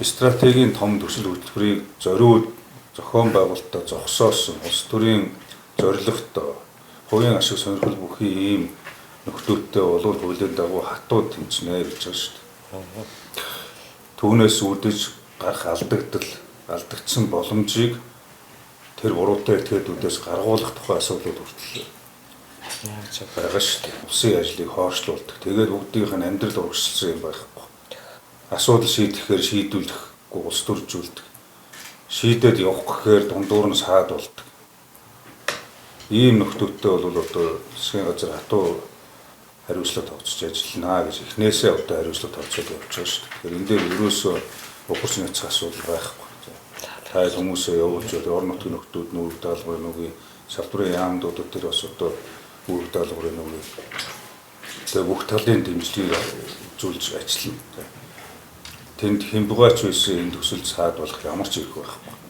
стратегийн том төсөл хөтөлбөрийг зориуд зохион байгуулалтаа зогсоосон улс төрийн зорилготой хувийн ашиг сонирхол бүхий ийм нөхдөөдтэй болов хуулийн дагуу хатууд тэмцэнэ гэж байна шүү дээ. Түүнээс үүдэж гарах алдагдсан боломжийг тэр буруутай этгээдүүдээс гаргуулах тухай асуудлууд хүртэл байгаа шүү дээ. Улсын ажлыг хойшлуулдаг. Тэгээд бүгдийнх нь амьдрал урагшилсан юм байхгүй. Асуудал шийдэхээр шийдвэрлэхгүй улс төржүүлдэг. Шийдээд явах гэхээр дундуур нь саад болдог. Ийм нөхдөөдтэй бол одоо засгийн газар хатуу хариуцлага тогтсож ажиллана гэж эхнээсээ одоо хариуцлага тогтсоод явж байгаа шүү дээ. Тэгэхээр энэ дээр ерөөсөө ухарч няцх асуудал байхгүй. Та хүмүүсээ явуулж орон нутгийн нөхдүүд нүрэг даалгаврын нүгийн салбарын яамдуудад тэр бас одоо үүрэг даалгаврын нүгийн тэгээ бүх талын дэмжлэгийг үзүүлж ажиллана. Тэнд хямдгаач байсан энэ төсөл цаад болох ямар ч их байхгүй.